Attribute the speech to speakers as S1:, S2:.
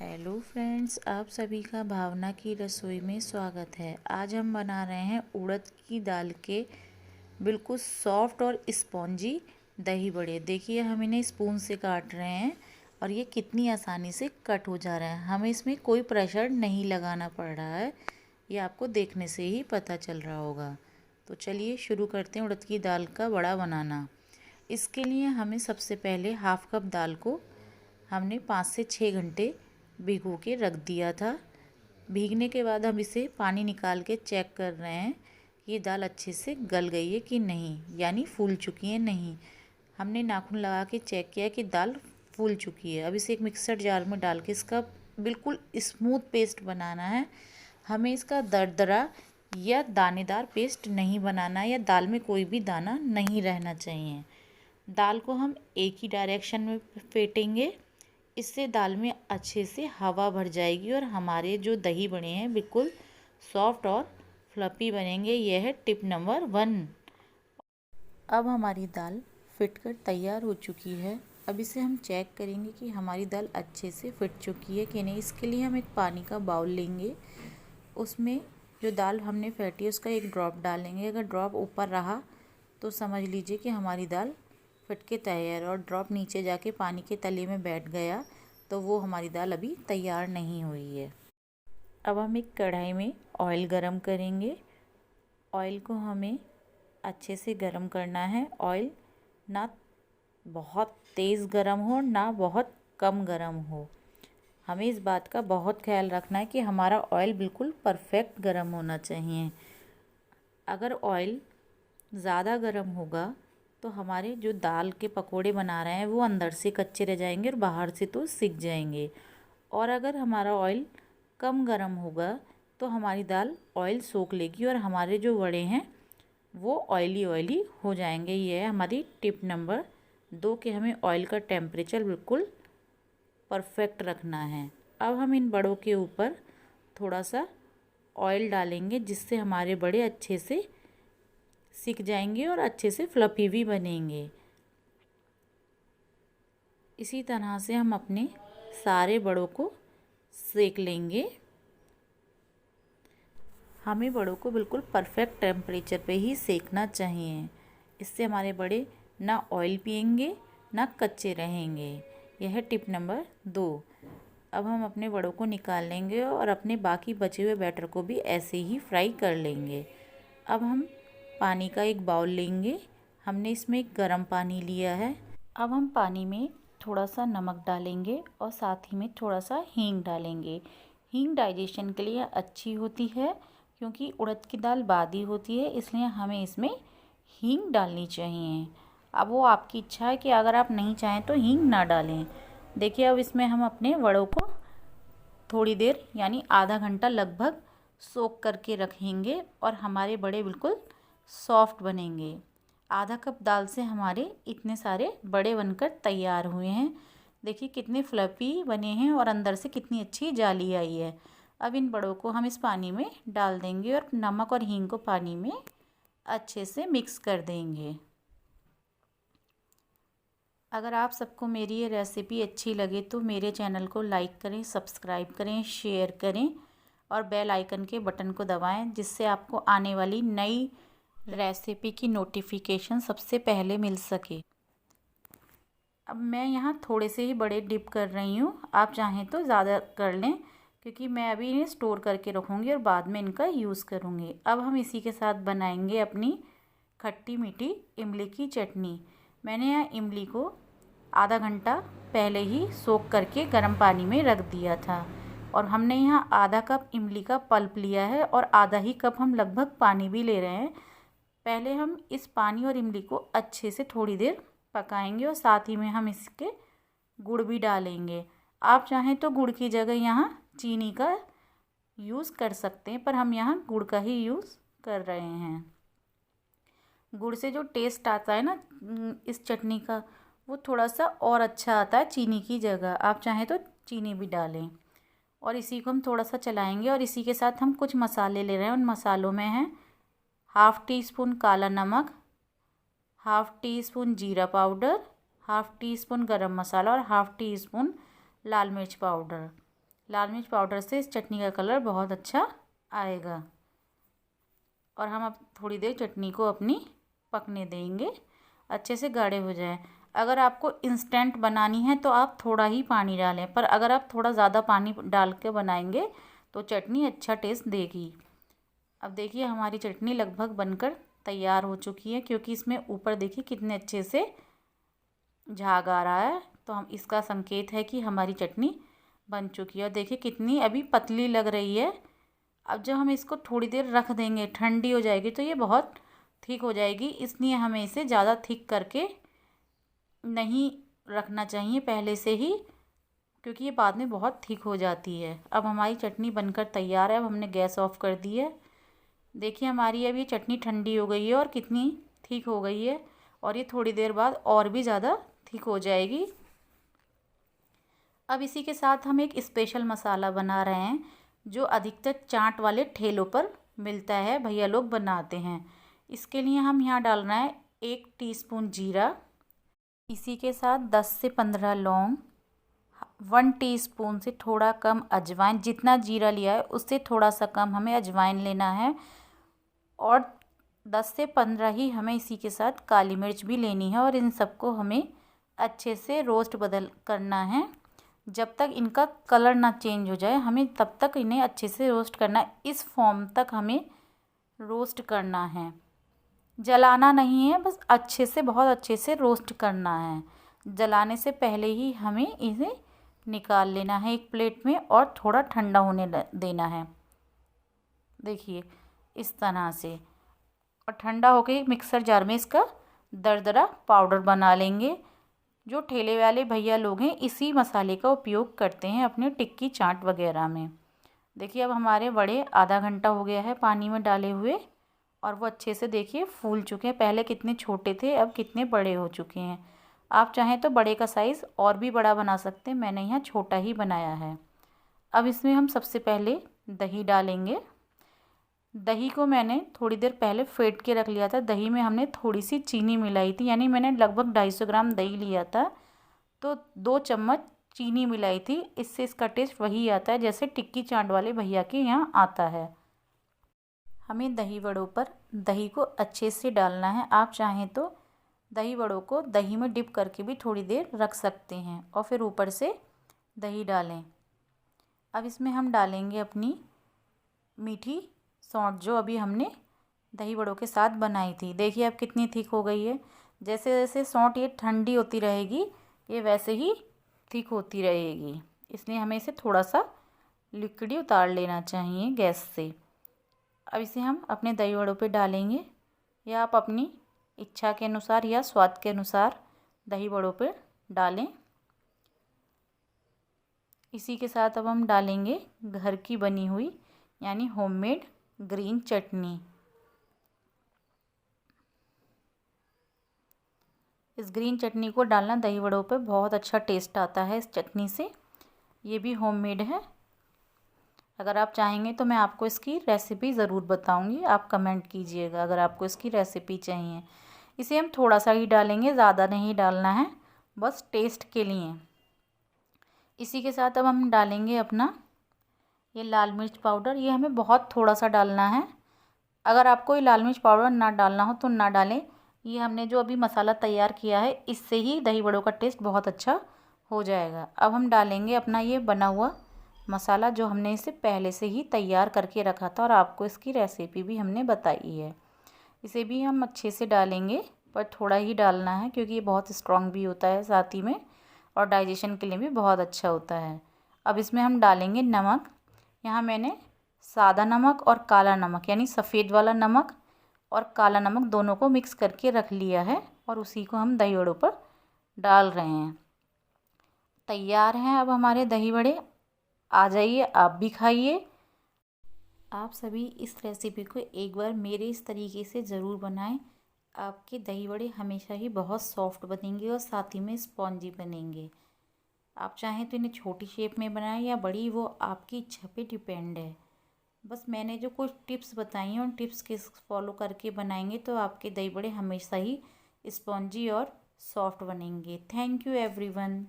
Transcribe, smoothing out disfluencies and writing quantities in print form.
S1: Hello friends, आप सभी का भावना की रसोई में स्वागत है। आज हम बना रहे हैं उड़द की दाल के बिल्कुल सॉफ्ट और स्पॉन्जी दही बड़े। देखिए, हम इन्हें स्पून से काट रहे हैं और ये कितनी आसानी से कट हो जा रहा है। हमें इसमें कोई प्रेशर नहीं लगाना पड़ रहा है, ये आपको देखने से ही पता चल रहा होगा। तो चलिए शुरू करते हैं उड़द की दाल का बड़ा बनाना। इसके लिए हमें सबसे पहले हाफ़ कप दाल को हमने 5 से 6 घंटे भिगो के रख दिया था। भीगने के बाद हम इसे पानी निकाल के चेक कर रहे हैं कि ये दाल अच्छे से गल गई है कि नहीं, यानी फूल चुकी है नहीं। हमने नाखून लगा के चेक किया कि दाल फूल चुकी है। अब इसे एक मिक्सर जार में डाल के इसका बिल्कुल स्मूथ पेस्ट बनाना है। हमें इसका दरदरा या दानेदार पेस्ट नहीं बनाना है, या दाल में कोई भी दाना नहीं रहना चाहिए। दाल को हम एक ही डायरेक्शन में फेंटेंगे, इससे दाल में अच्छे से हवा भर जाएगी और हमारे जो दही बड़े हैं बिल्कुल सॉफ्ट और फ्लफी बनेंगे। यह है टिप नंबर 1। अब हमारी दाल फिट कर तैयार हो चुकी है। अब इसे हम चेक करेंगे कि हमारी दाल अच्छे से फिट चुकी है कि नहीं। इसके लिए हम एक पानी का बाउल लेंगे, उसमें जो दाल हमने फेंटी है उसका एक ड्रॉप डालेंगे। अगर ड्रॉप ऊपर रहा तो समझ लीजिए कि हमारी दाल फिट के तैयार, और ड्रॉप नीचे जाके पानी के तले में बैठ गया तो वो हमारी दाल अभी तैयार नहीं हुई है। अब हम एक कढ़ाई में ऑयल गरम करेंगे। ऑयल को हमें अच्छे से गरम करना है। ऑयल ना बहुत तेज़ गरम हो ना बहुत कम गरम हो। हमें इस बात का बहुत ख्याल रखना है कि हमारा ऑयल बिल्कुल परफेक्ट गरम होना चाहिए। अगर ऑयल ज़्यादा गरम होगा तो हमारे जो दाल के पकोड़े बना रहे हैं वो अंदर से कच्चे रह जाएंगे और बाहर से तो सिक जाएंगे। और अगर हमारा ऑयल कम गरम होगा तो हमारी दाल ऑयल सोख लेगी और हमारे जो वड़े हैं वो ऑयली ऑयली हो जाएंगे। ये है हमारी टिप नंबर 2 कि हमें ऑयल का टेम्परेचर बिल्कुल परफेक्ट रखना है। अब हम इन बड़ों के ऊपर थोड़ा सा ऑयल डालेंगे, जिससे हमारे बड़े अच्छे से सिक जाएंगे और अच्छे से फ्लफी भी बनेंगे। इसी तरह से हम अपने सारे बड़ों को सेक लेंगे। हमें बड़ों को बिल्कुल परफेक्ट टेम्परेचर पे ही सेकना चाहिए, इससे हमारे बड़े ना ऑयल पिएंगे ना कच्चे रहेंगे। यह है टिप नंबर 2। अब हम अपने बड़ों को निकाल लेंगे और अपने बाकी बचे हुए बैटर को भी ऐसे ही फ्राई कर लेंगे। अब हम पानी का एक बाउल लेंगे। हमने इसमें एक गर्म पानी लिया है। अब हम पानी में थोड़ा सा नमक डालेंगे और साथ ही में थोड़ा सा हींग डालेंगे। हींग डाइजेशन के लिए अच्छी होती है, क्योंकि उड़द की दाल बादी होती है, इसलिए हमें इसमें हींग डालनी चाहिए। अब वो आपकी इच्छा है कि अगर आप नहीं चाहें तो हींग ना डालें। देखिए, अब इसमें हम अपने वड़ों को थोड़ी देर यानी आधा घंटा लगभग सोक करके रखेंगे और हमारे बड़े बिल्कुल सॉफ्ट बनेंगे। आधा कप दाल से हमारे इतने सारे बड़े बनकर तैयार हुए हैं। देखिए कितने फ्लफी बने हैं और अंदर से कितनी अच्छी जाली आई है। अब इन बड़ों को हम इस पानी में डाल देंगे और नमक और हींग को पानी में अच्छे से मिक्स कर देंगे। अगर आप सबको मेरी ये रेसिपी अच्छी लगे तो मेरे चैनल को लाइक करें, सब्सक्राइब करें, शेयर करें और बेल आइकन के बटन को दबाएं, जिससे आपको आने वाली नई रेसिपी की नोटिफिकेशन सबसे पहले मिल सके। अब मैं यहाँ थोड़े से ही बड़े डिप कर रही हूँ, आप चाहें तो ज़्यादा कर लें, क्योंकि मैं अभी इन्हें स्टोर करके रखूँगी और बाद में इनका यूज़ करूँगी। अब हम इसी के साथ बनाएंगे अपनी खट्टी मीठी इमली की चटनी। मैंने यहाँ इमली को आधा घंटा पहले ही सोख करके गर्म पानी में रख दिया था, और हमने यहाँ आधा कप इमली का पल्प लिया है और आधा ही कप हम लगभग पानी भी ले रहे हैं। पहले हम इस पानी और इमली को अच्छे से थोड़ी देर पकाएंगे और साथ ही में हम इसके गुड़ भी डालेंगे। आप चाहें तो गुड़ की जगह यहाँ चीनी का यूज़ कर सकते हैं, पर हम यहाँ गुड़ का ही यूज़ कर रहे हैं। गुड़ से जो टेस्ट आता है ना इस चटनी का, वो थोड़ा सा और अच्छा आता है चीनी की जगह। आप चाहें तो चीनी भी डालें। और इसी को हम थोड़ा सा चलाएंगे और इसी के साथ हम कुछ मसाले ले रहे हैं। उन मसालों में है हाफ़ टी स्पून काला नमक, हाफ़ टी स्पून जीरा पाउडर, हाफ़ टी स्पून गरम मसाला और हाफ़ टी स्पून लाल मिर्च पाउडर। लाल मिर्च पाउडर से इस चटनी का कलर बहुत अच्छा आएगा। और हम अब थोड़ी देर चटनी को अपनी पकने देंगे, अच्छे से गाढ़े हो जाए। अगर आपको इंस्टेंट बनानी है तो आप थोड़ा ही पानी डालें, पर अगर आप थोड़ा ज़्यादा पानी डाल के बनाएंगे तो चटनी अच्छा टेस्ट देगी। अब देखिए हमारी चटनी लगभग बनकर तैयार हो चुकी है, क्योंकि इसमें ऊपर देखिए कितने अच्छे से झाग आ रहा है, तो हम इसका संकेत है कि हमारी चटनी बन चुकी है। और देखिए कितनी अभी पतली लग रही है। अब जब हम इसको थोड़ी देर रख देंगे, ठंडी हो जाएगी तो ये बहुत थिक हो जाएगी, इसलिए हमें इसे ज़्यादा थिक करके नहीं रखना चाहिए पहले से ही, क्योंकि ये बाद में बहुत थिक हो जाती है। अब हमारी चटनी बनकर तैयार है। अब हमने गैस ऑफ कर दी है। देखिए हमारी अब ये चटनी ठंडी हो गई है और कितनी थिक हो गई है, और ये थोड़ी देर बाद और भी ज़्यादा थिक हो जाएगी। अब इसी के साथ हम एक स्पेशल मसाला बना रहे हैं, जो अधिकतर चाट वाले ठेलों पर मिलता है, भैया लोग बनाते हैं। इसके लिए हम यहाँ डालना है 1 टीस्पून जीरा, इसी के साथ 10 से 15 लौंग, 1 टीस्पून से थोड़ा कम अजवाइन, जितना जीरा लिया है उससे थोड़ा सा कम हमें अजवाइन लेना है, और 10 से 15 ही हमें इसी के साथ काली मिर्च भी लेनी है। और इन सबको हमें अच्छे से रोस्ट करना है, जब तक इनका कलर ना चेंज हो जाए हमें तब तक इन्हें अच्छे से रोस्ट करना है। इस फॉर्म तक हमें रोस्ट करना है, जलाना नहीं है, बस अच्छे से, बहुत अच्छे से रोस्ट करना है। जलाने से पहले ही हमें इसे निकाल लेना है एक प्लेट में और थोड़ा ठंडा होने देना है। देखिए इस तरह से, और ठंडा होके मिक्सर जार में इसका दरदरा पाउडर बना लेंगे। जो ठेले वाले भैया लोग हैं इसी मसाले का उपयोग करते हैं अपने टिक्की चाट वगैरह में। देखिए अब हमारे बड़े आधा घंटा हो गया है पानी में डाले हुए, और वो अच्छे से देखिए फूल चुके हैं। पहले कितने छोटे थे, अब कितने बड़े हो चुके हैं। आप चाहें तो बड़े का साइज़ और भी बड़ा बना सकते हैं, मैंने यहाँ छोटा ही बनाया है। अब इसमें हम सबसे पहले दही डालेंगे। दही को मैंने थोड़ी देर पहले फेंट के रख लिया था। दही में हमने थोड़ी सी चीनी मिलाई थी, यानी मैंने लगभग 250 ग्राम दही लिया था, तो 2 चम्मच चीनी मिलाई थी। इससे इसका टेस्ट वही आता है जैसे टिक्की चाट वाले भैया के यहाँ आता है। हमें दही वड़ों पर दही को अच्छे से डालना है। आप चाहें तो दही वड़ों को दही में डिप करके भी थोड़ी देर रख सकते हैं, और फिर ऊपर से दही डालें। अब इसमें हम डालेंगे अपनी मीठी सौंठ, जो अभी हमने दही वड़ों के साथ बनाई थी। देखिए अब कितनी थिक हो गई है। जैसे जैसे सौंठ ये ठंडी होती रहेगी, ये वैसे ही थिक होती रहेगी, इसलिए हमें इसे थोड़ा सा लिक्विड उतार लेना चाहिए गैस से। अब इसे हम अपने दही वड़ों पे डालेंगे, या आप अपनी इच्छा के अनुसार या स्वाद के अनुसार दही वड़ों पे डालें। इसी के साथ अब हम डालेंगे घर की बनी हुई यानी होममेड ग्रीन चटनी। इस ग्रीन चटनी को डालना दही वड़ों पे, बहुत अच्छा टेस्ट आता है इस चटनी से। ये भी होममेड है। अगर आप चाहेंगे तो मैं आपको इसकी रेसिपी ज़रूर बताऊंगी, आप कमेंट कीजिएगा अगर आपको इसकी रेसिपी चाहिए। इसे हम थोड़ा सा ही डालेंगे, ज़्यादा नहीं डालना है, बस टेस्ट के लिए। इसी के साथ अब हम डालेंगे अपना ये लाल मिर्च पाउडर। ये हमें बहुत थोड़ा सा डालना है। अगर आपको ये लाल मिर्च पाउडर ना डालना हो तो ना डालें। ये हमने जो अभी मसाला तैयार किया है, इससे ही दही वड़ों का टेस्ट बहुत अच्छा हो जाएगा। अब हम डालेंगे अपना ये बना हुआ मसाला, जो हमने इसे पहले से ही तैयार करके रखा था, और आपको इसकी रेसिपी भी हमने बताई है। इसे भी हम अच्छे से डालेंगे, पर थोड़ा ही डालना है, क्योंकि ये बहुत स्ट्रॉन्ग भी होता है साथ ही में, और डाइजेशन के लिए भी बहुत अच्छा होता है। अब इसमें हम डालेंगे नमक। यहाँ मैंने सादा नमक और काला नमक, यानी सफ़ेद वाला नमक और काला नमक दोनों को मिक्स करके रख लिया है, और उसी को हम दही वड़ों पर डाल रहे हैं। तैयार हैं अब हमारे दही वड़े। आ जाइए, आप भी खाइए। आप सभी इस रेसिपी को एक बार मेरे इस तरीके से ज़रूर बनाएं। आपके दही वड़े हमेशा ही बहुत सॉफ्ट बनेंगे और साथ ही में स्पॉन्जी बनेंगे। आप चाहें तो इन्हें छोटी शेप में बनाएं या बड़ी, वो आपकी इच्छा पे डिपेंड है। बस मैंने जो कुछ टिप्स बताई हैं, उन टिप्स के फॉलो करके बनाएंगे तो आपके दही बड़े हमेशा ही स्पॉन्जी और सॉफ्ट बनेंगे। Thank you everyone.